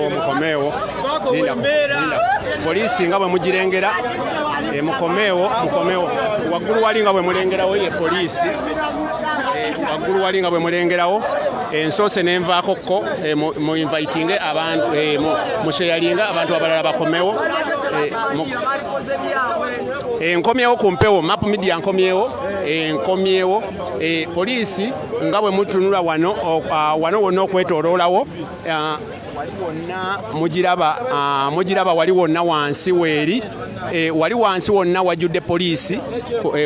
mukomeewo poliisi nga bwe mugirengera mukomeewo waggulu wali nga bwe mulengerawo ye poliisi waggulu wali nga bwe mulengerawo ensoose n'envaako kko mu invitinge abantu musheyalinga abantu abalala bakomewo nkomyewo ku mpewo map media nkomyewo poliisi nga bwe mutunula wano wonna okwetooloolawo wali wonna mugiraba wali wonna wansi weeri wali wansi wonna wajjudde poliisi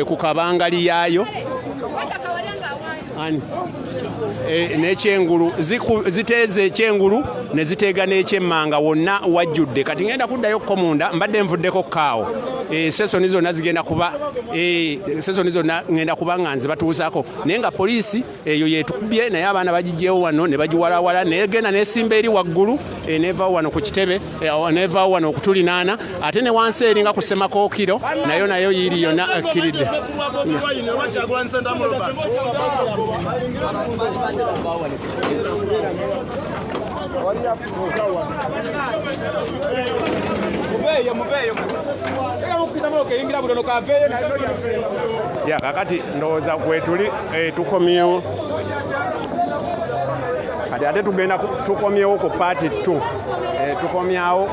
ku kabangali yaayo n'ekyengulu ziteeze ekyengulu ne ziteega n'ekyemmanga wonna wajjudde kati ngenda kuddayo komunda mbadde nvuddeko kaawo sesoni zonna zigenda kuba sesoni zonna ngenda kuba nga nzibatuusaako naye nga poliisi eyo yetukubye naye abaana bagijjeewo wano ne bagiwalawala negenda nesimba eri waggulu nevaawo wano ku kitebe nevaawo wano okutulinaana ate ne wansi eringa ku Semakookiro nayo yiri yonna akkiridde kakati ndowooza kwetuli tukomyewo kati ate tugenda tukomyewo ku paati 2 tukomyawo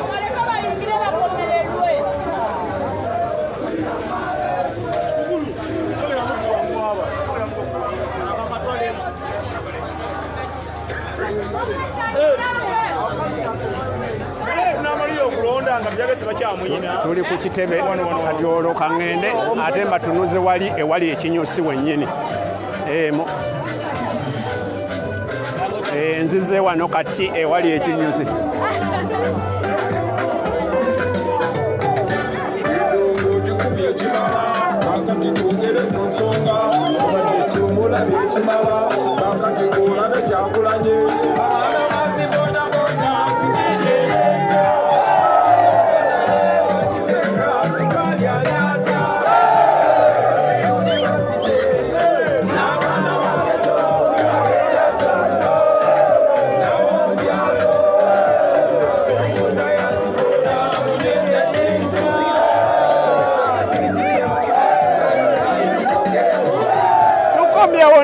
tuli ku kitebe kati olwo kaŋŋende ate mbatunuze wali ewali ekinyusi wennyini nzize wano kati ewali ekinyusi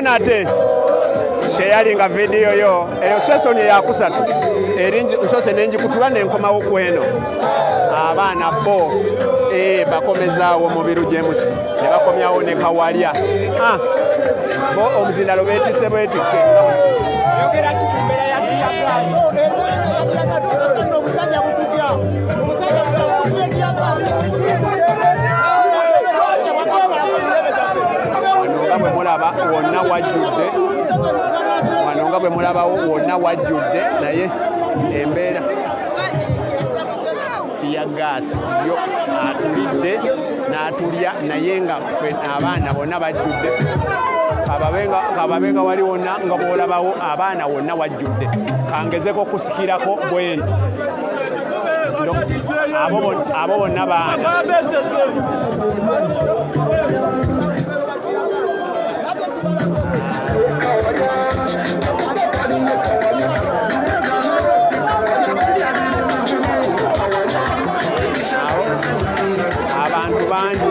nate sheyalinga video yo eyo sesoni yakusatu erinji nsose nenjikutula nenkomawo kweno abaana bo bakomezaawo mubiru James ne bakomyawo ne kawalya bo omuzindalo betise bwetike yogera kikumbera ya wanonga bwe mulabawo wonna wajjudde naye embeera tiya gaasi yo atulidde n'atulya naye nga abaana bonna bajjudde kababenga wali wonna nga bw'olabawo abaana wonna wajjudde kangezeko kusikirako bwe nti abo bonna baana abantu bangi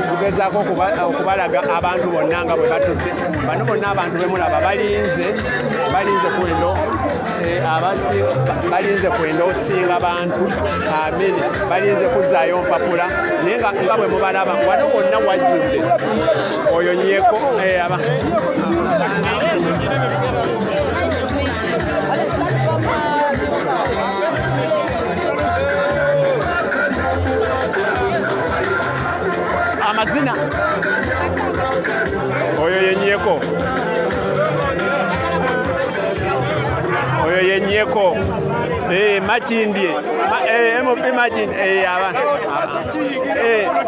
tugezaako okubalaga abantu bonna nga bwe batudde bano bonna abantu bemulaba balinze kwendo balinze kwenda osinga abantu amini balinze kuzaayo mpapula naye nga bwe mubalaba wano wonna wajjudde oyo nnyeko amazina oyo yennyeko yenyeko makindye MP Magin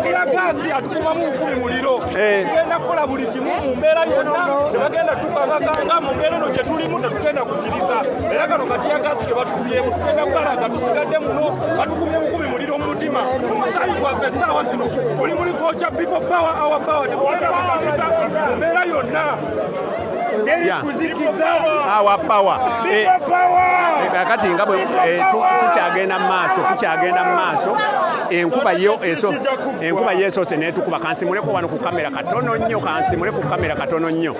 tiyagasi atukumamu 10 muliro tugenda kukola buli kimu mu mbeera yonna tebagenda tukangakanga mu mbeera eno gye tulimu tetugenda kukkiriza era kano katiyagasi ke batukumyemu tugenda balaga tusigadde muno batukumyemu 10 muliro mu mutima omusaayi gwaffe essaawa zino oli muli kocha people power our power tetugenda kukkiriza mu mbeera yonna our power kakati nga bwe tukyagenda mu maaso enkuba yo esoose netukuba kansimuleko wano ku kamera katono nnyo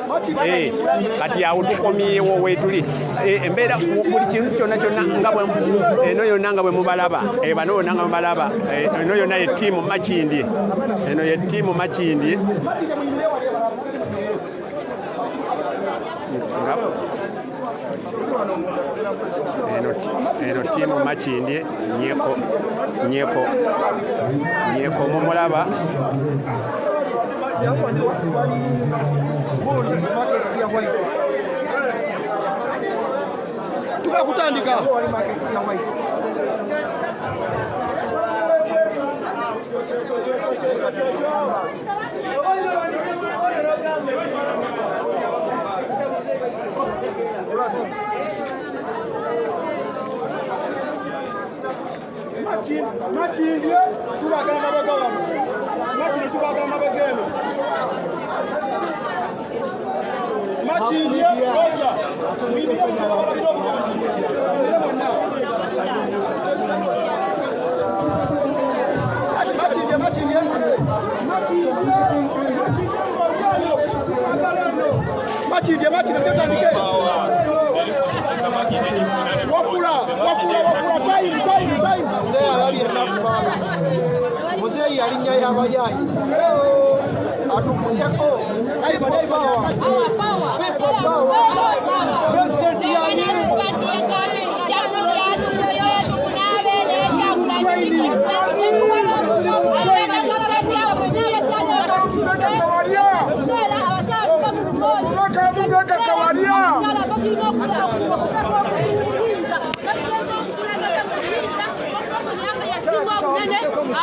kati awo tukomyewo wetuli embeera buli kintu kyonna nga eno yonna nga bwe mubalaba bano yonna nga mubalaba eno yonna ye ttiimu Makindye eno ttiimu Makindye nyeko mumulaba tukakutandika Makindye tubagala mabega wano Makindye tubagala mabega eno Makindye roja Makindye tetandike wafula time mzee alabye nakubala mzee yalinnya yabayayi atukunyako people power president yamini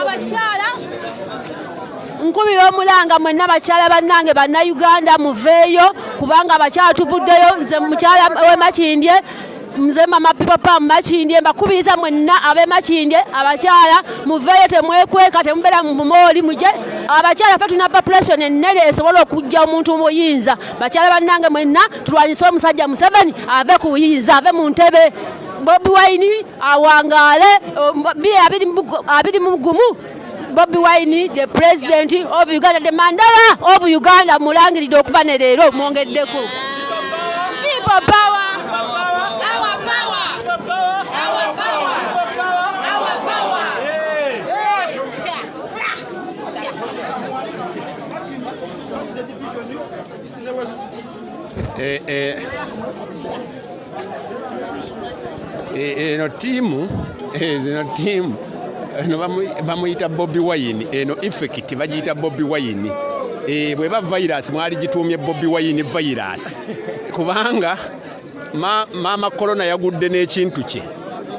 abakyala nkubira omulanga mwenna bakyala bannange bannayuganda muveeyo kubanga abakyala tuvuddeyo nze mukyala we Makindye nze mama papa Makindye mbakubiriza mwenna abe Makindye abakyala muveeyo temwekweka temubeera mu bumooli muje abakyala fe tuna population ennene esobola okujja omuntu muyinza bakyala bannange mwenna tulwanyise omusajja Museveni ave ku buyinza ave mu ntebe Bobi Wine awangaale 20 Bobi Wine the president of Uganda the Mandela of Uganda mulangiridde okuba ne leero mwongeddeko people power eno tiimu eno bamuyita Bobi Wine eno effect bagiyita Bobi Wine bweba virus mwali gituumye Bobi Wine virus kubanga mama corona yagudde n'ekintu kye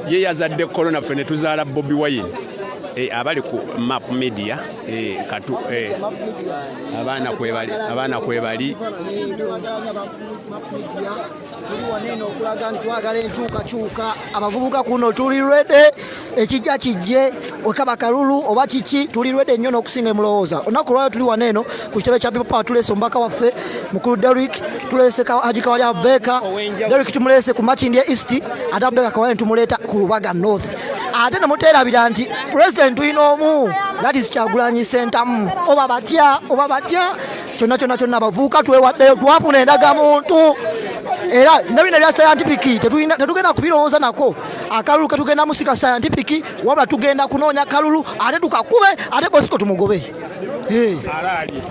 ye yazadde corona fene tuzaala Bobi Wine abali ku map media katu abana kwebali tuli waneno okulaga nti twagala enkyukakyuka abavubuka kuno tuli lwedde ekijja kijje okaba kalulu oba kiki tuli lwedde nnyo n'okusinga emulowooza olunaku lwayo tuli waneno ku kitebe kya people power tuleese omubaka waffe mukulu Derrick tuleese Haji Kawalya Beka Derrick tumuleese ku Makindye East ate Beka Kawalya tumuleeta ku Lubaga North ate nemuteerabira nti president tulina omu that is Kyagulanyi Sentamu oba batya kyonna abavubuka twewaddeyo twafuna endagamuntu era nabina bya scientific tetugenda kubirowooza nako akalulu katugenda musika scientific wabula tugenda kunoonya kalulu ate tukakube ate bosiko tumugobe alali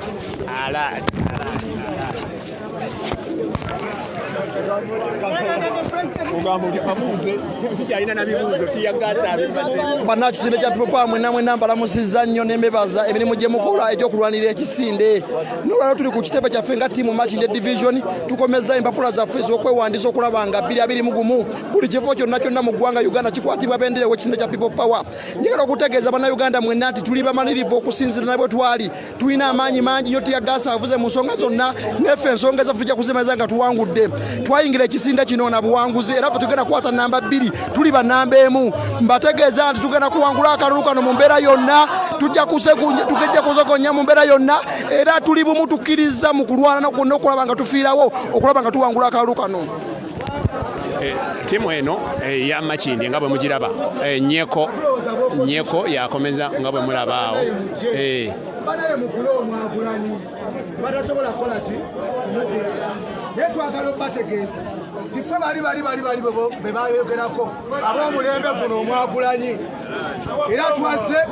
bannakisinde kya pipopa mwenna mbalamusizza nnyo nembebaza emirimu gye mukola ekyokulwanirira ekisinde nolwaliro tuli ku kitepe kyaffe nga ttiimu Makindye division tukomeza empapula zaffe ez'okwewandiisa okulaba nga 2021 buli kifo kyonna mu ggwanga Uganda kikwatibwa bendera w'ekisinde kya people power. Njagala okutegeeza bannayuganda mwenna nti tuli bamalirivu okusinziira nabwe twali tulina amaanyi mangi nnyo tiyagasa avuze mu nsonga zonna neffe ensonga ezaffe tujja kuzimeza nga tuwangudde twayingira ekisinde kino na buwanguzi era ffe tugenda kukwata namba 2 tuli banamba emu mbategeeza nti tugenda kuwangula akalulu kano mu mbeera yonna tujja kuzogonya mu mbeera yonna era tuli bumu tukkiriza mu kulwana nokonna okulaba nga tufiirawo okulaba nga tuwangula akalulu kano. Timu eno ya Makindye nga bwe mugiraba nyeko yakomeza nga bwe mulaba awo banaye mukulu omwagulanyi batasobola kukola ki naye twagala okubategeeza tiffe bali be bayogerako ab'omulembe guno omwagulanyi era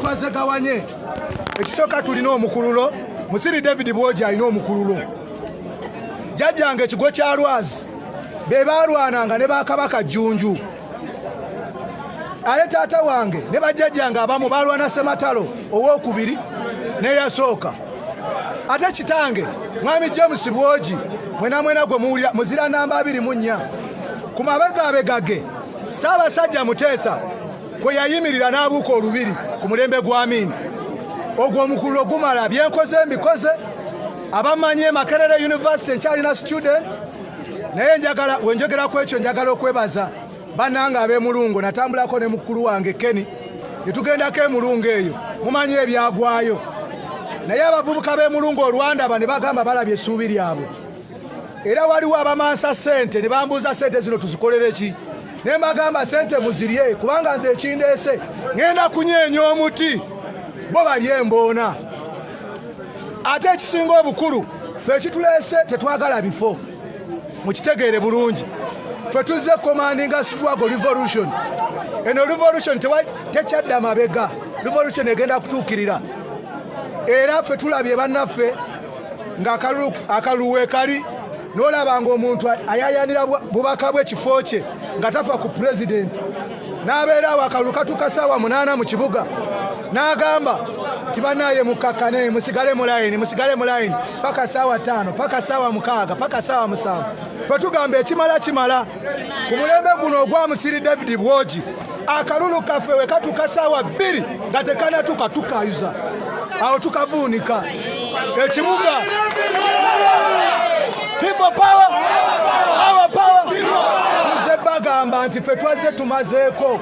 twaze gawanye ekisooka tulina omukululo Musiri David Bwogi alina omukululo jjajjange ekigo kya Lwazi be baalwananga ne bakabaka Jjunju ale taata wange ne bajjajjange abamu baalwana Ssematalo owookubiri neyasooka ate kitange mwami James Bwogi mwena gwe muwulira muzira namba 24 ku mabegabegage Ssaabasajja Muteesa kwe yayimirira n'abuuka olubiri ku mulembe gwa Amini ogwo omukululo gumala byenkoze mbikoze abamanye Makerere University nkyalina student naye wenjogera ku ekyo njagala okwebaza bannange ab'emulungu natambulako ne mukulu wange Keni netugendako emulungu eyo mumanyi ebyagwayo naye abavubuka b'emulungu olwandaba ne bagamba balabye essuubi lyabwe era waliwo abamansa ssente ne bambuuza ssente zino tuzikolere ki ne mbagamba ssente muzirye kubanga nze ekindeese ŋŋenda kunyeenya omuti bo balye emboona ate ekisinga obukulu ffe ekituleese tetwagala bifo mukitegeere bulungi ffe tuzze commanding struggle revolution eno revolution tekyadda mabega revolution egenda kutuukirira era ffe tulabye bannaffe nga akalulu weekali n'olaba ng'omuntu ayayanira bubaka bw'ekifo kye nga tafa ku pulezidenti n'abeera awo akalulu katuuka ssaawa 8 mu kibuga n'agamba nti bannaye mukakkane musigale mu layini paka ssaawa 5 paka ssaawa 6 paka ssaawa 7 ffe tugamba ekimala ku mulembe guno ogwa Musiri David Bwogi akalulu kaffe we katuuka ssaawa 2 nga tekanatuuka tukayuza awo tukavuunika ekibuga people power our power tuze bagamba nti ffe twazze tumazeeko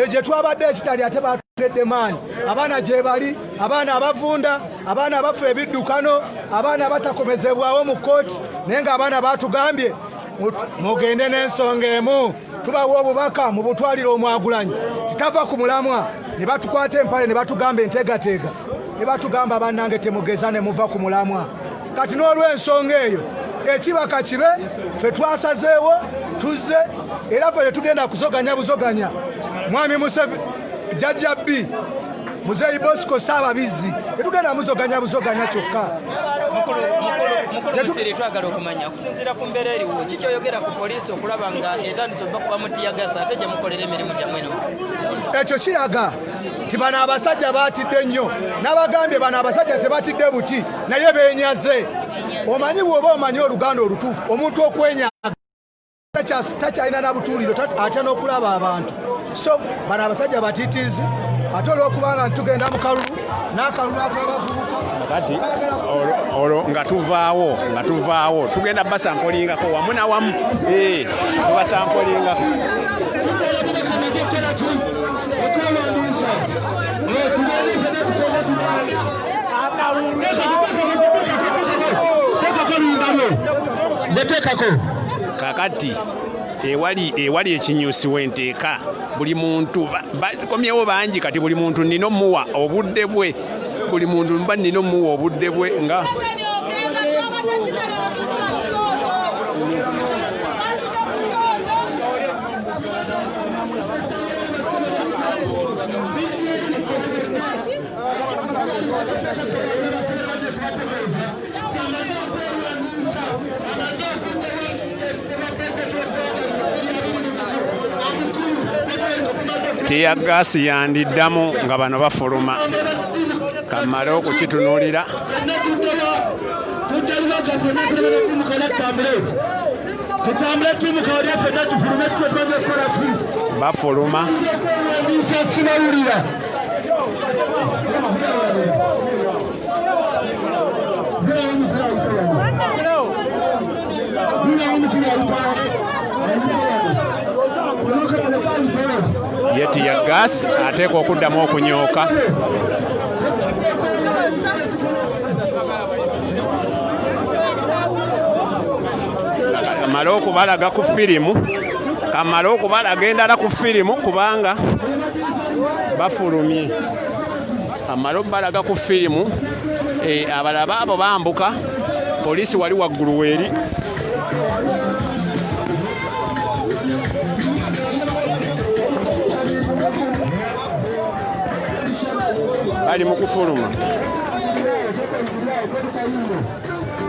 gye twabadde ekitali ate batudde maanyi abaana gye bali abaana abavunda abaana abafa ebiddukano abaana abatakomezebwawo mu kooti naye ng'abaana batugambye mugende n'ensonga emu tubawa obubaka mu butwaliro omwagulanyi titava ku mulamwa ne batukwata empale ne batugamba entegateega ne batugamba bannange temugeza ne muva ku mulamwa kati n'olw'ensonga eyo ekibaka kibe ffe twasazeewo tuzze era ffe tetugenda kuzoganya buzoganya mwami Museveni Jjajja B Muzeeyi Bosco Ssaababizzi tetugenda muzoganya buzoganya kyokka Musiri twagala okumanya okusinziira ku mbeera eriwo kikyoyogera ku poliisi okulaba nga etandise okuba mutiyagasa ate gye mukolera emirimu gyammwe eno ekyo kiraga nti bano abasajja baatidde nnyo n'abagambye bano abasajja tebatidde buti naye beenyaze omanyi bw'oba omanyi oluganda olutuufu omuntu okwenyaga takyalina na butuuliro atya n'okulaba abantu so bano abasajja batiitiizi ate olw'okubanga ntitugenda mu kalulu n'akalulu ak'abavubuka kati olwo nga tuvaawo tugenda basampolingako wamu na wamu tubasampolingako kakati ewali ekinyusi wenteeka buli muntu bazikomyewo bangi kati buli muntu nina omuwa obudde bwe buli muntu mba nina omuwa obudde bwe nga tiyagasi yandiddamu nga bano bafuluma kamale okukitunuulira bafuluma ye tiyagasi ateekwa okuddamu okunyooka kamale okubalaga ku firimu kamale okubalaga endala ku firimu kubanga bafulumye kamale okubalaga ku firimu abalaba abo bambuka poliisi wali waggulu weeri bali mu kufuluma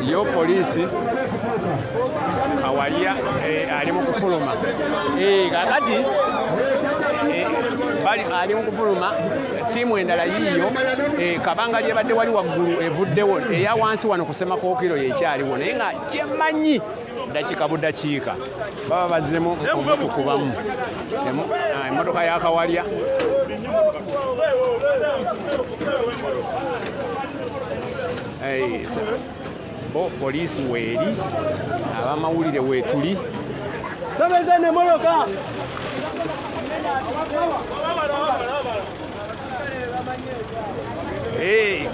yo poliisi Kawalya ali mu kufuluma kakati bali ali mu kufuluma tiimu endala yiiyo kabanga lyebadde wali waggulu evuddewo eya wansi wano kusema kookiro yekyaliwo naye nga kyemmanyi dakiika budakiika baba bazzemu obutukubamu emmotoka ya Kawalya bo poliisi weeri abamawulire weetuli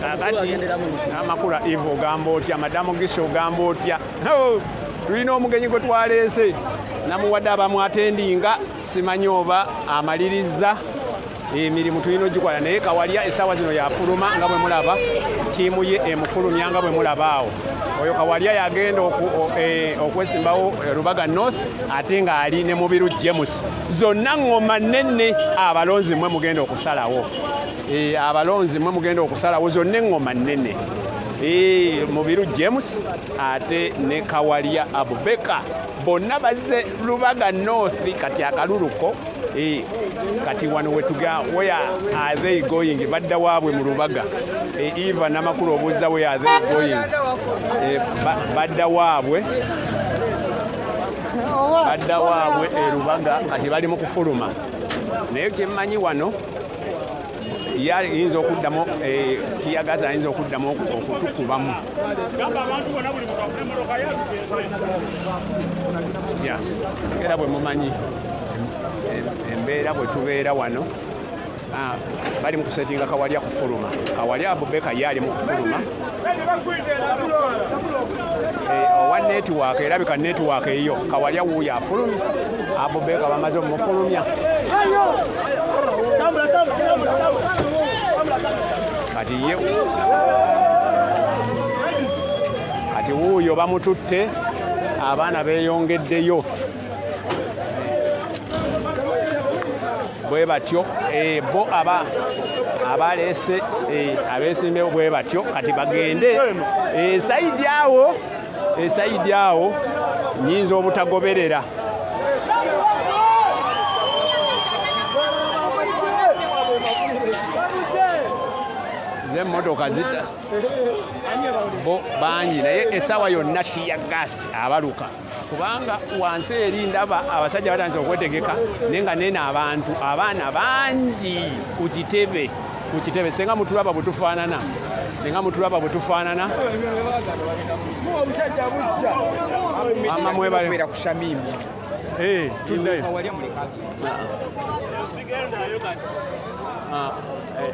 kakati amakula ivo ogamba otya madamu gisi ogamba otya tulina omugenyi gwe twaleese namuwadde abamwatendinga simanyi oba amaliriza emirimu tulina ogikola naye Kawalya essaawa zino yafuluma nga bwe mulaba ttiimu ye emufulumya nga bwe mulaba awo oyo Kawalya yagenda okwesimbawo Lubaga North ate ng'ali ne Mubiru James zonna ngoma nnenne abalonzi mwe mugenda okusalawo abalonzi mwe mugenda okusalawo zonna engoma nnenne Mubiru James ate ne Kawalya Abubeka bonna bazze Lubaga North kati akaluluko kati wano wetuga where are they going badda waabwe mu Lubaga Eva namakulu obuuza where are they going badda waabwe Lubaga kati bali mu kufuluma naye kyemmanyi wano yinza okuddamu tiyagaza ayinza okuddamu okutukubamu era bwe mumanyi embeera bwe tubeera wano bali mu kusetinga Kawalya kufuluma Kawalya Abubeka yali mu kufuluma owa netiwaaka erabika netiwaaka eyo Kawalya wuuyo afulumye Abubeka bamaze omufulumya kati wuuyo bamututte abaana beeyongeddeyo bwe batyo bo abaleese abeesimbewo bwe batyo kati bagende esayidi awo nyinza obutagoberera emmotoka zita bo bangi naye essaawa yonna tiyagasi abaluka kubanga wansi eri ndaba abasajja batandise okwetegeka naye nga nene abaana bangi ku kitebe senga mutulaba bwe tufaanana mama mwebale ku Shamimu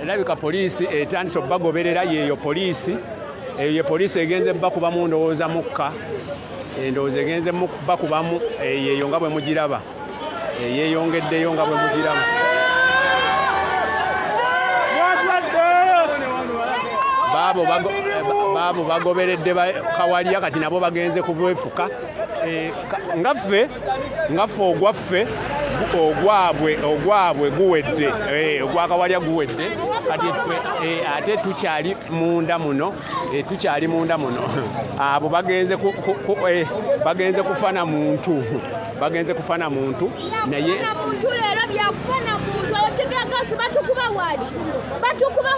erabika poliisi etandise okubagoberera yeeyo poliisi egenze bakubamu ndowooza mukka endowooza egenze bakubamu yeeyo nga bwe mugiraba yeeyongeddeyo nga bwe mugiraba baabo bagoberedde Kawalya kati nabo bagenze kubwefuka ngaffe ogwabwe guwedde ogwa Kawalya guwedde kati ffe ate tukyali munda muno abo bagenze kufana muntu bagenze kufana muntu naye muntu leero byakufana muntu ayotegekasi batukuba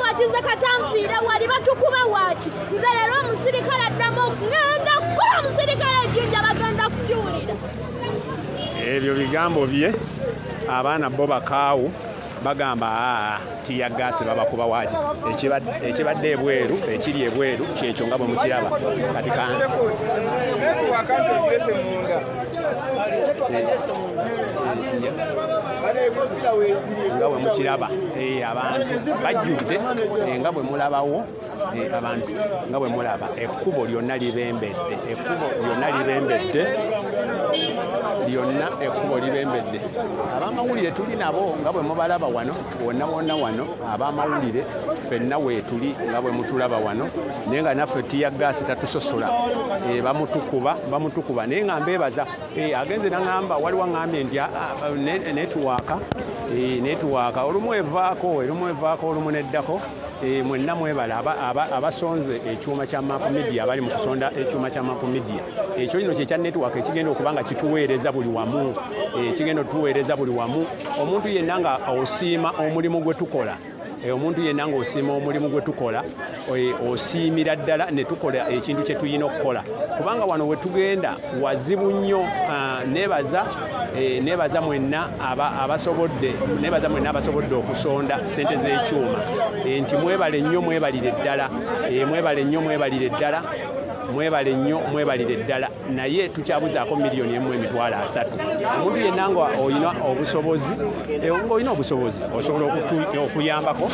waki nze katanfiira wali batukuba waki nze leero omusirikale addamu ngenda kukola omusirikale ejjinja bagenda kukiwulira ebyo bigambo bye abaana bo bakaawu bagamba tiyagasi babakuba waki ekibadde ebweru ekiri ebweru kyekyo nga bwe mukiraba kati nga bwe mukiraba abantu bajjudde nga bwe mulabawo abantu nga bwe mulaba ekkubo lyonna libembedde abamawulire tuli nabo nga bwe mubalaba wano wonna wano abamawulire ffenna weetuli nga bwe mutulaba wano naye nga naffe tiyagasi tatusosola bamutukuba naye nga mbeebaza agenze naŋŋamba waliwo aŋŋambye nti netiwaaka olumu evaako olumu neddako mwenna mwebala abasonze ekyuma kya Map Media abali mu kusonda ekyuma kya Map Media ekyo kino kyekya network ekigenda okuba nga kituweereza buli wamu omuntu yenna nga osiima omulimu gwe tukola osiimira ddala ne tukola ekintu kye tulina okukola kubanga wano we tugenda wazibu nnyo. Neebaza mwenna abasobodde okusonda ssente z'ekyuma nti mwebale nnyo mwebalire ddala naye tukyabuzaako miliyoni $1.3. Omuntu yenna nga olina obusobozi osobola okuyambako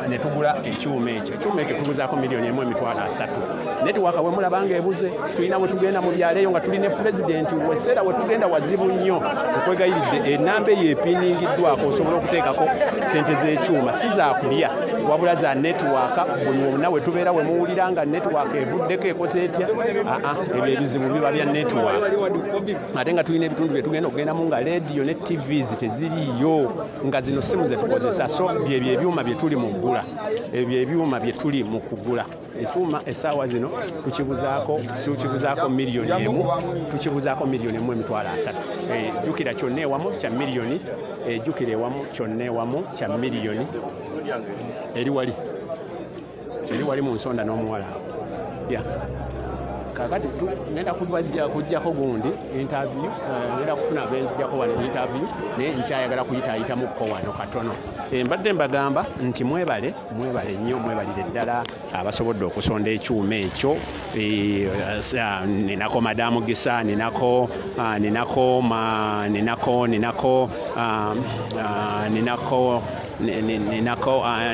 ne tugula ekyuma ekyo tubuzaako miliyoni $1.3. Netiwaaka bwe mulaba nga ebuze tulina bwe tugenda mu byalo eyo nga tuli ne pulezidenti weseera we tugenda wazibu nnyo okwegayiridde enamba eyo epiningiddwako osobola okuteekako ssente z'ekyuma si zaakulya wabula za netiwaaka buli wonna we tubeera we muwulira nga netiwaaka evuddeko ekoze etya ebyo ebizibu biba bya netiwaaka ate nga tulina ebitundu bye tugenda okugendamu nga rediyo ne tvs teziriiyo nga zino simu ze tukozesa so byebyo ebyuma bye tuli mu kugula ekyuma essaawa zino tukibuzaako miliyoni $1.3. Jjukira kyonna ewamu kya miliyoni eri wali mu nsonda n'omuwala kakati ngenda kujjako gundi interview ngenda kufuna benzijjako wano interview naye nkyayagala kuyitaayitamuko wano katono. Mbadde mbagamba nti mwebale nnyo mwebalire ddala abasobodde okusonda ekyuma ekyo. Ninako Madamu Gisa, ninako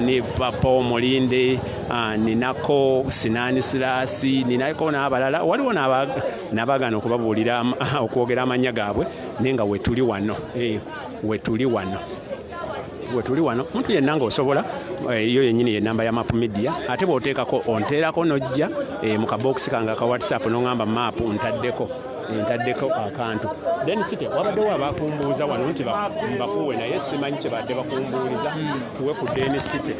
ni Papo Mulinde, ninako Sinani Silasi, ninako n'abalala waliwo n'abagana okubabuulira okwogera amannya gaabwe naye nga wetuli wano muntu yenna ng'osobola yo yennyini ye namba ya Map Media ate bw'oteekako onteerako n'ojja mu kabokisi kange aka WhatsApp n'oŋŋamba map ntaddeko akantu then site wabaddewo abakumbuuza wano nti mbakuwe naye simanyi kye badde bakumbuuliza tuwe ku Deni City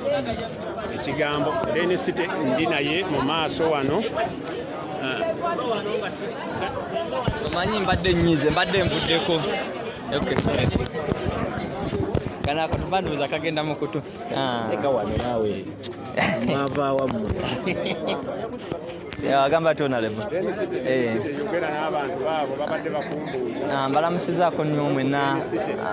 ekigambo Deni City ndi naye mu maaso wano omanyi mbadde nnyize mbadde nvuddeko kana akatubanduza kagenda mu kutu eka wano naawe mwava wamu agamba tonalebo mbalamusizaako nnyo mwena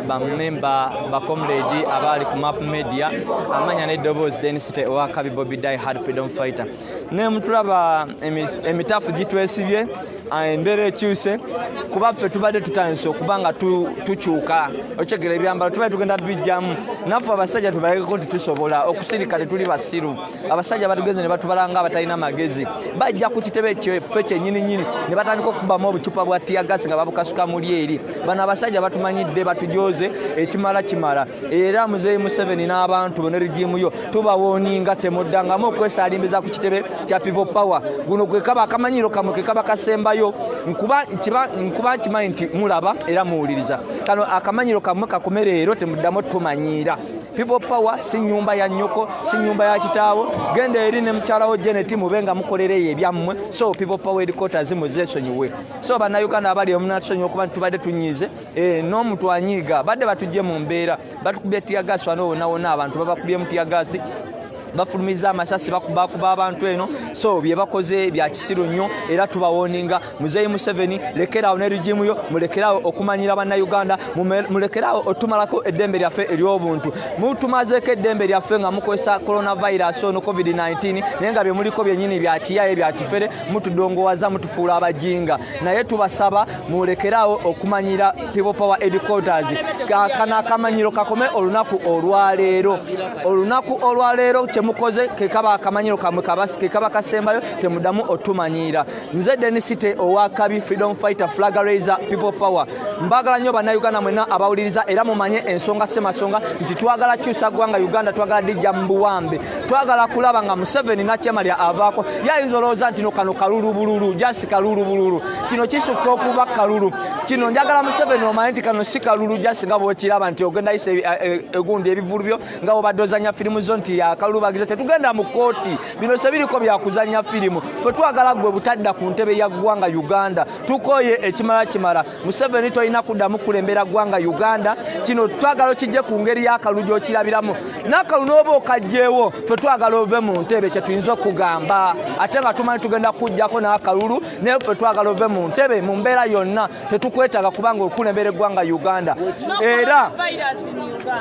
bamemba bacomrade abaali ku Map Media amanya n'eddoboozi Deni City owa Kabi Bobby Die Hard Freedom Fighter ne mutulaba emitafu gitwesibye embeera ekyuse kuba ffe tubadde tutandise okuba nga tukyuka okyegera ebyambalo tubadde tugenda bijjamu naffe abasajja tubalekeko nti tusobola okusirika tetuli basiru abasajja batugenze ne batubalanga abatalina magezi bajja ku kitebe ffe kyennyininyini ne batandika okubamu obucupa bwa tiyagasi nga babukasuka muli eri bano abasajja batumanyidde batujoze ekimala kimala era Muzeeyi Museveni n'abantu bonna regimu yo tubawooninga temuddangamu okwesaalimbiza ku kitebe kya People Power guno gwe kaba akamanyiro kamwe ke kaba kasembayo nkuba kimanyi nti mulaba era muwuliriza kano akamanyiro kamwe kakomereero temuddamu tumanyiira People Power si nyumba ya nnyoko, si nyumba ya kitaawo. Genda eri ne mukyala wo Janet mubenga mukolereyo ebyammwe. So People Power headquarters muzesonyiwe. So bannayuganda abali omunatusonyiwe okuba tubadde tunyize n'omuntu anyiiga badde batujje mu mbeera batukubye tiyagasi wano wonna abantu babakubye mu tiyagasi bafulumiza amasasi bakuba abantu eno so bye bakoze bya kisiru nnyo era tubawoninga Muzeeyi Museveni lekerawo ne regimu yo mulekerawo okumanyira bannayuganda mulekerawo otumalako eddembe lyaffe ery'obuntu mutumazeeko eddembe lyaffe nga mukozesa coronavirus ono covid-19 naye nga bye muliko byennyini bya kiyaye bya kifere mutudongowaza mutufuula abajinga naye tubasaba mulekerawo okumanyira People Power headquarters kana akamanyiro kakome olunaku olwaleero mukoze kekaba akamanyiro kamwe kabasike kaba kasembayo temudamu otumanyira nze Denisite owakabi freedom fighter flag raiser People Power mbagala nnyo bannayuganda mwenna abawuliriza era mumanye ensonga semasonga nti twagala kyusa ggwanga Uganda twagala dijja mbuwambe twagala kulaba nga Museveni nakyemalya avaako yayinza olowooza nti no kano kalulu bululu jasi kalulu bululu kino kisukka okuba kalulu kino njagala Museveni omanye nti kano si kalulu jasi nga bw'okiraba nti ogenda yise egundi ebivulu byo nga bw'obadde ozannya firimu zo nti yakalulu tetugenda mu kooti bino sebiriko byakuzanya firimu fe twagala gwe butadda ku ntebe ya ggwanga Uganda tukoye ekimala Museveni toyina kuddamu kulembera ggwanga Uganda kino twagala kijje ku ngeri y'akalulu gy'okirabiramu n'akalulu n'oba okajjeewo fe twagala ove mu ntebe kye tuyinza okugamba ate nga tumanyi tugenda kujjako n'akalulu naye fe twagala ove mu ntebe mu mbeera yonna tetukwetaaga kubanga okulembera eggwanga Uganda era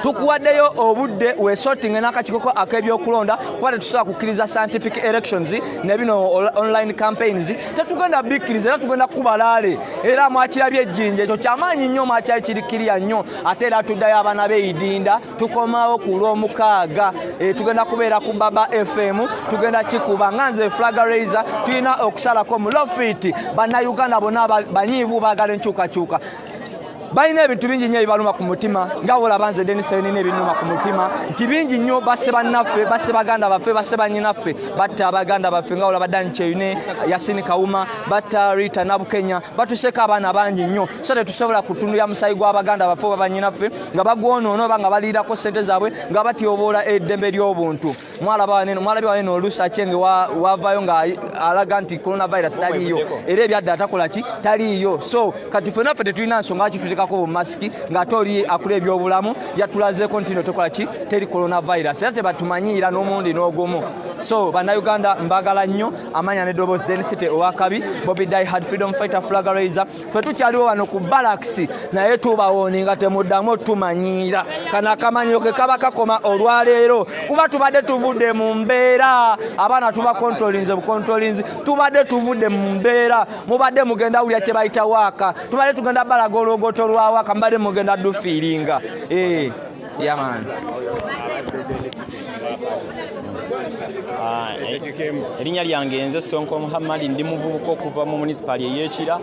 tukuwaddeyo obudde weesotinge n'akakiiko ak'ebyokulonda kuba tetusobola kukkiriza scientific elections ne bino online campaigns tetugenda bikkiriza era tugenda kubalaale era mwakirabye ejjinja ekyo kyamaanyi nnyo mwakyali kirikiriya nnyo ate era tuddayo abaana b'eidinda tukomawo ku lw'omukaaga tugenda kubeera ku Baba FM tugenda kikuba nga nze flag raiser tulina okusalako mu lofiti bannayuganda bonna banyiivu baagala enkyukakyuka balina ebintu bingi nnyo ebibaluma ku mutima nga olaba nze Denisite nina ebinuma ku mutima nti bingi nnyo basse bannaffe basse baganda baffe basse bannyinaffe batta abaganda baffe nga olaba Dani Kyeyune Yasini Kawuma batta Rita Nabukenya batuseka abaana bangi nnyo so tetusobola kutunulya musaayi gw'abaganda baffe oba bannyinaffe nga bagwonoona oba nga baliirako ssente zaabwe nga batyoboola eddembe ly'obuntu mwalabi waneno oluusi akyenge wavaayo nga alaga nti coronavirus taliiyo era ebyadde atakola ki taliiyo so kati ffe naffe tetulina nsonga kituleka ko masiki ngate oli akula ebyobulamu yatulazeeko nti no tokola ki teri coronavirus era tebatumanyira n'omundi n'ogumu so bannayuganda mbagala nnyo amanya neddoboozi Denisite owakabi Bobby Die Hard freedom fighter flag raiser fe tukyaliwo wano ku barracks naye tubawoninga temuddamu otumanyira kana akamanyiro ke kaba kakoma olwaleero kuba tubadde tuvudde mu mbeera abaana tubakontrolinze bukontrolinzi tubadde tuvudde mu mbeera mubadde mugenda wulya kye bayita waaka tubadde tugenda balaga olugoto lwawaaka mbadde mugenda dufiiringa yaman erinnya lyange nze Sonko Muhammad ndi muvubuka okuva mu municipality ey'Ekira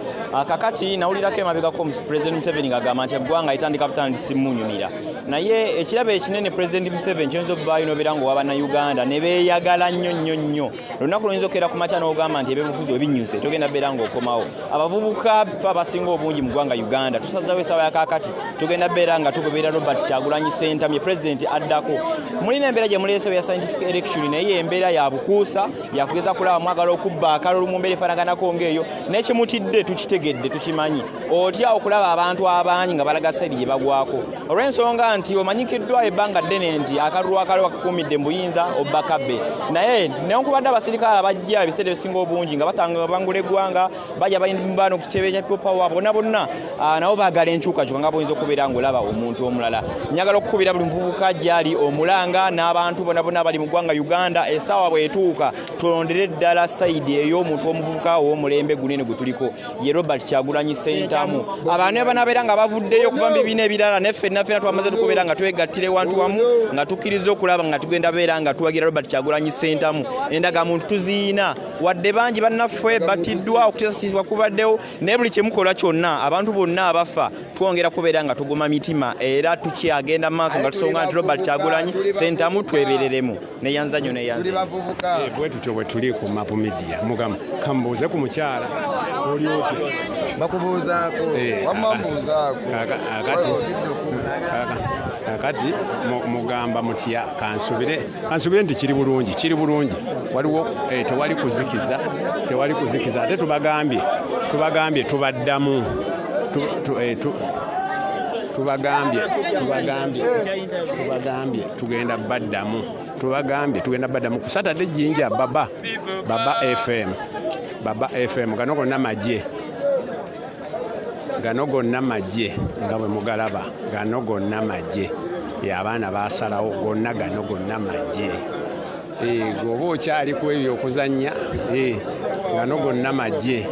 kakati nawulirako emabegako President Museveni ng'agamba nti eggwanga litandika butandisi simunyumira naye ekirabo ekinene President Museveni kiyinza okuvaayo n'obeera ng'owabannayuganda ne beeyagala nnyo olunaku luyinza okukeera ku makya n'ogamba nti ebyobufuzi obinyuse togenda beera ng'okomawo abavubuka fe abasinga obungi mu ggwanga Uganda tusazawo essaawa yakakati tugenda beera nga tugoberera Robert Kyagulanyi Ssentamu ye President addako mulina embeera gye muleesewo ya scientific election naye embeera ya bukuusa yakugeza kulaba mwagala okubba akalulu mu mbeera efaanaganako ng'eyo n'ekimutidde tukitegedde tukimanyi otya okulaba abantu abangi nga balaga sayidi gye bagwako olw'ensonga nti omanyikiddwa ebbanga ddene nti akalulu akaliwo akakuumidde mu buyinza obbakabbe naye newankubadde abasirikale abajja ebiseera ebisinga obungi nga bangula eggwanga bajja bano ku kitebe kya People Power bonna nabo baagala enkyukakyuka nga boyinza okubeera ng'olaba omuntu omulala njagala okukubira buli muvubuka gyali omulanga n'abantu bonna abali mu ggwanga Uganda essaawa bw'etuuka tulondere ddala sayidi ey'omuntu omuvubuka ow'omulembe gunene gwe tuliko ye Robert Kyagulanyi Ssentamu abantu banabeera nga bavuddeyo okuva mu bibiina ebirala neffenna twamaze tukubeera nga twegattira ewantu wamu nga tukkiriza okulaba nga tugenda beera nga tuwagira Robert Kyagulanyi Ssentamu endagamuntu tuziina wadde bangi bannaffe battiddwa okuteesasizibwa kubaddewo naye buli kyemukola kyonna abantu bonna abafa twongera kubeera nga tuguma mitima era tukyagenda mu maaso nga tusonga nti Robert Kyagulanyi Ssentamu twebereremu neyanza nnyo neyanza bwe tutyo bwe tuli ku Mapu Media mugamba kambuuze ku mukyala oli oti bakubuuzaako wamma mbuuzaako kati mugamba mutya kansubire nti kiri bulungi waliwo tewali kuzikiza ate tubagambye tubaddamu tubagambye tugenda baddamu ku Saturday Jinja Baba FM gano gonna magye nga bwe mugalaba gano gonna magye abaana basalawo gonna magye gwoba okyali ku ebyo okuzannya gano gonna magye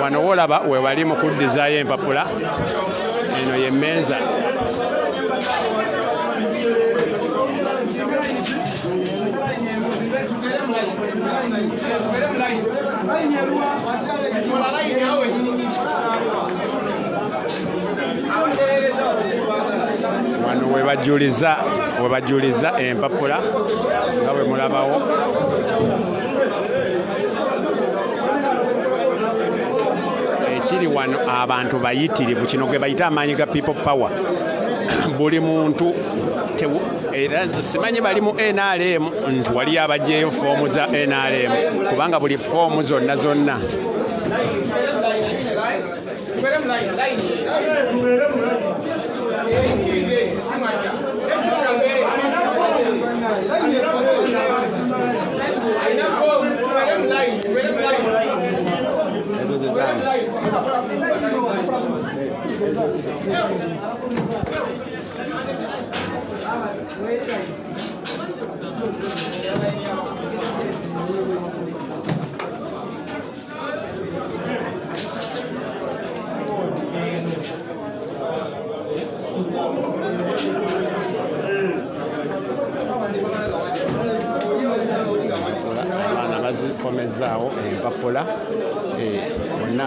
wano wolaba we bali mu kuddizaayo empapula eno ye menza wano we bajuliza empapula nga bwe mulabawo ekiri wano abantu bayitirivu kino gwe bayita amaanyi ga people power buli muntu era simanyi bali mu NRM nti wali abajjeyo foomu za NRM kubanga buli foomu zonna abaana bazikomezaawo empapula bonna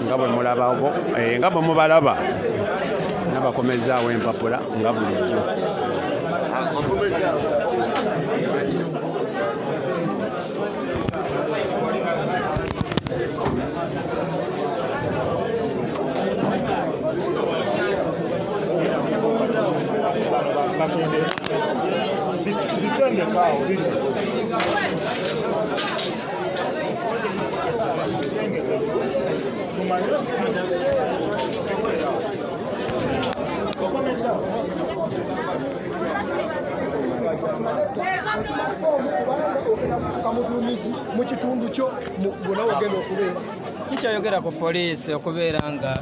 nga bwe mulabawo nga bwe mubalaba nabakomezaawo empapula nga bulijjo mu kitundu kyo bonna ogenda okubeera kikyayogera ku poliisi okubeera nga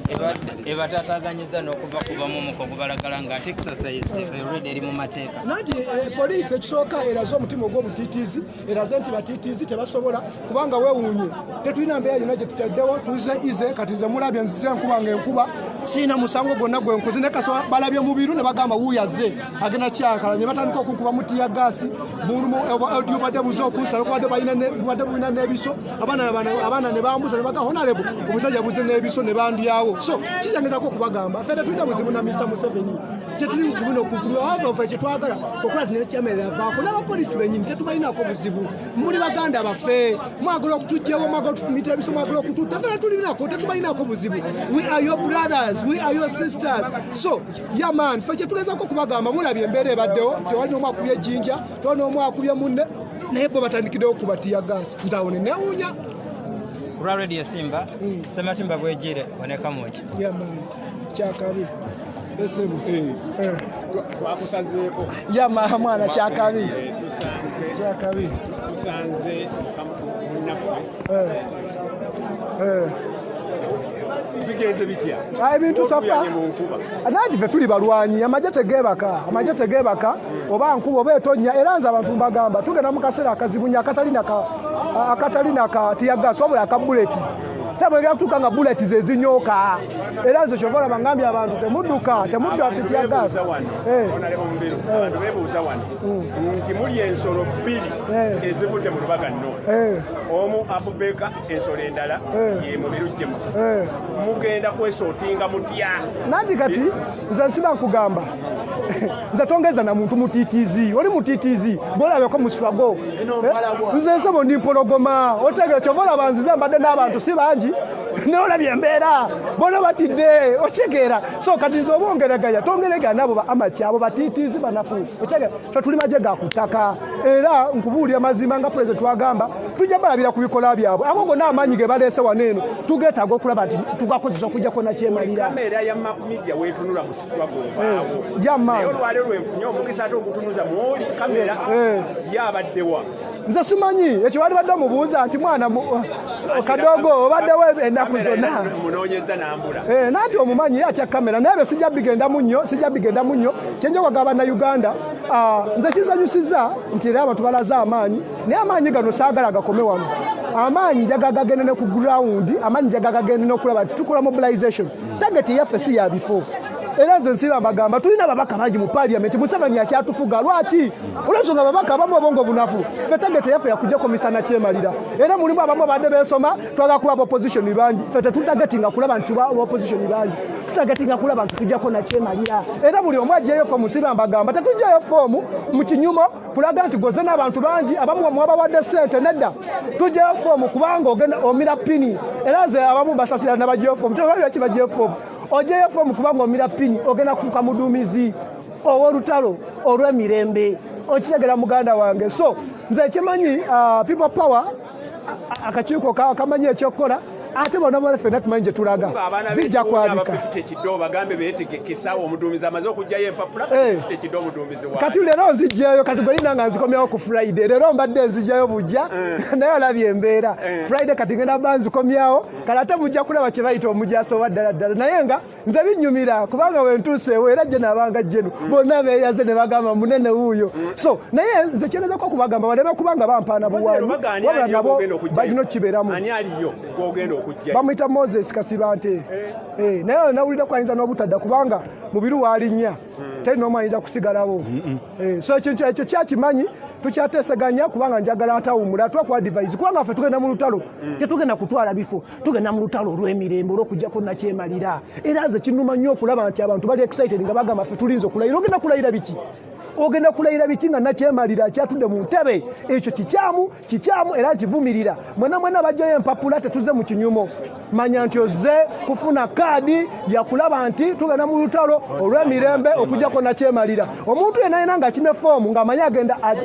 ebatataganyiza n'okubakubamu omuko gubalagala nga ate exercise already eri mu mateeka nanti poliisi ekisooka eraze omutima ogw'obutiitiizi eraze nti batiitiizi tebasobola kubanga weewuunye tetulina mbeera yonna gye tutaddewo tuze ize kati nze mulabye nzize enkuba ng'enkuba siina musango gwonna gwenkoze ne kasaba balabye mu biru ne bagamba wuuyaze agenda kyakala ne batandika okunkuba mu tiya gaasi mulumu audio badde buze okunsala kubadde bulina n'ebiso abaana ne bambuza ne bagamba honorable obusajja buze n'ebiso ne bandyawo so kijangezako okubagamba ffe tetulina buzibu na Mr. Museveni tetuli kubuno kukumiwa ffe kyetwagala okukola tinekyamerera baako n'abapoliisi benyini tetubalinako buzibu muli baganda baffe mwagala okutujjawo mwagala okutufumita ebiso mwagala okututta ffe tetulinako tetubalinako buzibu we are your brothers we are your sisters so yaman ffe kyetugezako okubagamba mulabye embeera ebaddewo tewali n'omu akubye ejjinja tewali n'omu akubye munne naye bo batandikiddewo okubatiya gaasi nzawone newuunya kulwa radio Simba Sematimba bwegire oneka moki yaman kyakabi esebo twakusazeeko yama mwana kyakabi tusanze munnaffe bigenze bitya ebintu safa anati fe tuli balwanyi amajje tegebaka oba nkuba oba etonya era nze abantu mbagamba tugenda mu kaseera akazibunya akatalina ka tiyagasi wabula akabuleti tabwera tuka nga bullet zezinyoka era nze shobola bangambye abantu temudduka tiyagasi onalebo mbiru abantu bebuuza wano nti muli ensolo bbiri ezivudde mu lubaga nno omu abubeka ensolo endala ye mubiru jemusi mugenda kwesootinga mutya nanti kati nze nsiba nkugamba nze tongeza na muntu mutitizi oli mutitizi bolabeko muswago nze nsebo ndi mpologoma otege kyobola banzize mbadde n'abantu si bangi neolabye embeera bona batidde okyegeera so kati nze obongereganya tongereganya nabo amakyabo batitizi banafu okyegeera fe tuli maje gakutaka era nkubuulira mazima nga president twagamba tujja balabira ku bikola byabwe abo gonna amaanyi ge baleese waneeno tugeetaaga okulaba nti tugakozesa okujjako nakyemalira kamera ya map media weetunula mu struggle baawo yamaanyi olwaleero lwenfunye omukisa ate okutunuza mwoli kamera yabaddewa nze simanyi ekyo wali badde mubuuza nti mwana kadogo obaddewo ennaku zonna munoonyeza nambula nanti omumanyi atya kamera naye sijja bigenda munnyo kyenjoga ga bannayuganda nze kizanyusiza nti era abantu balaze amaanyi naye amaanyi gano saagala gakome wano amaanyi njaga gagende ne ku ground amaanyi njaga gagende n'okulaba nti tukola mobilization tageti yaffe si ya bifo era nze nsiba mbagamba tulina ababaka bangi mu parliament Museveni akyatufuga lwaki olwensonga ababaka abamu obongo bunafu ffe tageti yaffe yakujja komisana kyemalira era mulimu abamu abadde beesoma twagala kulaba opposition bangi ffe tetutagetinga kulaba nti tuba opposition bangi tutagetinga kulaba nti tujjako nakyemalira era buli omu ajjayo fomu nsiba mbagamba tetujjayo fomu mu kinyumo kulaga nti goze n'abantu bangi abamu mwabawadde ssente nedda tujjayo fomu kubanga ogenda omira pini era nze abamu basasira nabajjayo fomu tebalira kibajjayo fomu ojeyo fomu kubanga omira pini ogenda kufuuka muduumizi ow'olutalo olw'emirembe okitegera muganda wange so nze ekimanyi people power akakiiko kamanyi ekyokukola ate bona bona ffenna tumanyi gye tulaga zijja kwabika kati leero nzijjayo kati golina nga nzikomyawo ku Friday leero mbadde nzijjayo bujja naye olabye embeera Friday kati ngenda bba nzikomyawo kale ate mujja kulaba kye bayita omujaso oba ddala ddala naye nga nze binyumira kubanga wentuuseewo era gye nabanga jjenu bonna beeyaze ne bagamba munene wuuyo so naye nze kyerezako kubagamba baleme kubanga bampaana buwanyi wabula nabo balina okukibeeramu bamuyita Moses Kasibante naye nawulira kwayinza n'obutadda kubanga mu biru waalinnya teri n'omu ayinza kusigalawo so ekyo kyakimanyi tukyateeseganya kubanga njagala atawumula twakuwa device kubanga ffe tugenda mu lutalo tetugenda kutwala bifo tugenda mu lutalo olw'emirembe olw'okujjako nakyemalira era nze kinnuma nnyo okulaba nti abantu bali excited nga bagamba ffe tulinza okulayira ogenda kulayira biki nga nakyemalira kyatudde mu ntebe ekyo kikyamu era kivumirira mwena bajjayo empapula tetuze mu kinyumo manya nti ozze kufuna kaadi yakulaba nti tugenda mu lutalo olw'emirembe okujjako nakyemalira omuntu yenayina ng'akime foomu ng'amanyi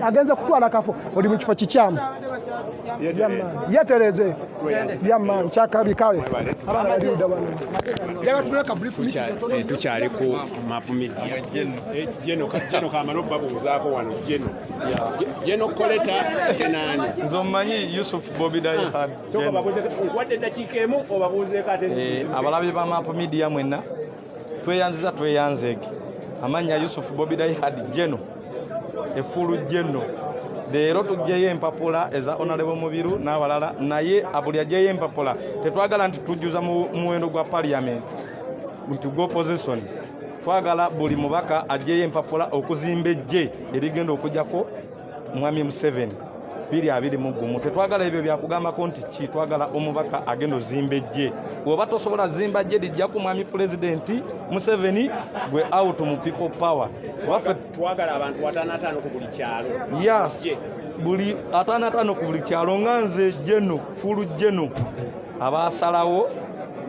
agenze kutwala kafo oli mu kifo kikyamu yetereze byamani kyakabikawe tukyali ku map media jeno kamala obabuuzaako wano jeno koleta nani nze omumanyi Yusuf Bobi Dai had nkwadde eddakiika emu obabuuzeeko ate abalabi ba map media mwenna tweyanzeege amannya Yusuf Bobi Dai had jeno efulu jeno leero tujjayo empapula eza Honorable Mubiru n'abalala naye abuli ajjayo empapula tetwagala nti tujjuza mu muwendo gwa parliament nti gwa opposition twagala buli mubaka ajjayo empapula okuzimba ejje erigenda okujjako mwami Museveni 2021 tetwagala ebyo byakugambako nti kitwagala omubaka agenda ozimba ejje bw'oba tosobola zimba ejje lijja ku mwami pulezidenti Museveni gwe out mu people power waffe twagala abantu 55 ku buli kyalo yes buli 55 ku buli kyalo nga nze jeno fulu jeno abasalawo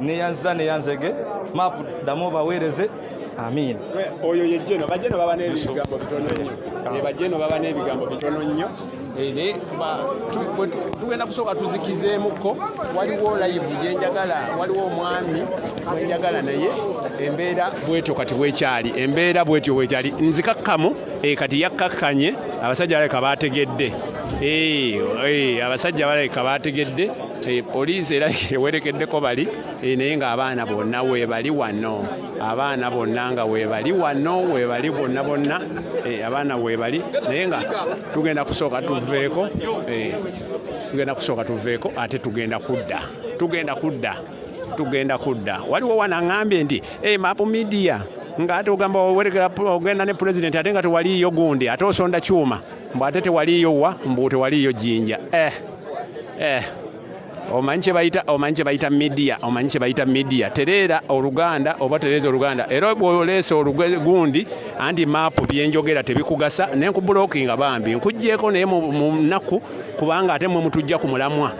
neyanzege mapu damo baweereze amin oyo ye jeno bajeno baba n'ebigambo bitono nnyo bajeno baba n'ebigambo bitono nnyo tugenda kusooka tuzikizeemuko waliwo live gyenjagala waliwo omwami gwenjagala naye embeera bwetyo kati bwekyali embeera bwetyo bwekyali nzikakkamu kati yakkakkanye abasajja baleka bategedde abasajja baleka bategedde poliisi era ewerekeddeko bali naye ng'abaana bonna weebali wano abaana bonna nga weebali wano weebali bonna abaana weebali naye nga tugenda kusooka tuveeko ate tugenda kudda waliwo wanaŋŋambye nti Map Media ng'ate ogamba ogenda ne president ate nga tewaliiyo gundi ate osonda kyuma mbu ate tewaliiyo mbu tewaliiyo jjinja omanyi kye bayita media tereera oluganda oba tereeza oluganda era bw'oleesa olugundi anti maapu byenjogera tebikugasa ne nkubulookinga bambi nkugjeeko naye mu nnaku kubanga ate mwe mutujja ku mulamwa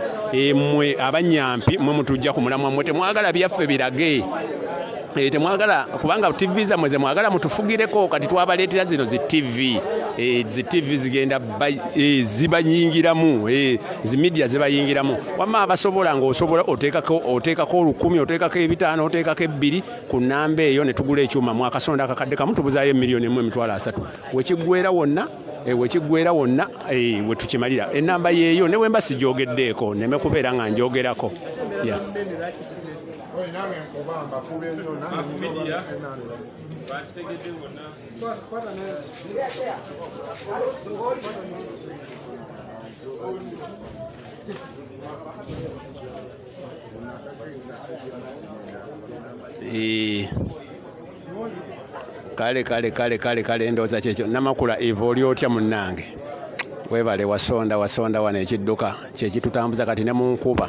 mmwe abanyampi mwe mutujja ku mulamwa mmwe temwagala byaffe birage temwagala kubanga TV zammwe ze mwagala mutufugireko kati twabaleetera zino zi TV zigenda zibayingiramu zi media zibayingiramu wamma abasobola ng'osobola oteekako 10 oteekako 5 oteekako 2 ku nnamba eyo ne tugula ekyuma mwakasonda akakadde kamu tubuzaayo $1,300,000 wekiggwera wonna we tukimalira ennamba yeeyo ne wemba sigyogeddeeko neme kubeera nga njogerako kale ndowooza kyekyo Namakula Eva oli otya munnange weebale wasonda wano ekidduka kyekitutambuza kati ne mu nkuba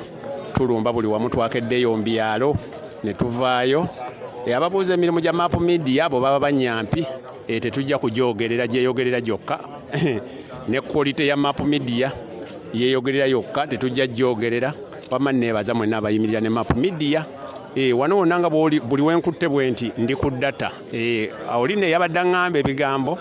tulumba buli wamu twakeddeyo mu byalo ne tuvaayo ababuuza emirimu gya Map Media abo baba banyampi tetujja kugyogerera gyeyogerera gyokka ne quality ya Map Media yeyogerera yokka tetujja gyogerera wamma neebaza mwenna abayimirira ne Map Media wano wonna nga buli wenkutte bwe nti ndi ku data oli ne yabadde aŋŋamba ebigambo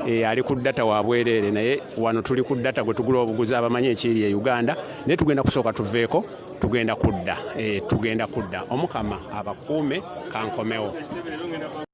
ali ku data wa bwereere naye wano tuli ku data gwe tugula obuguzi abamanyi ekiri e Uganda naye tugenda kusooka tuveeko tugenda kudda omukama abakuume kankomewo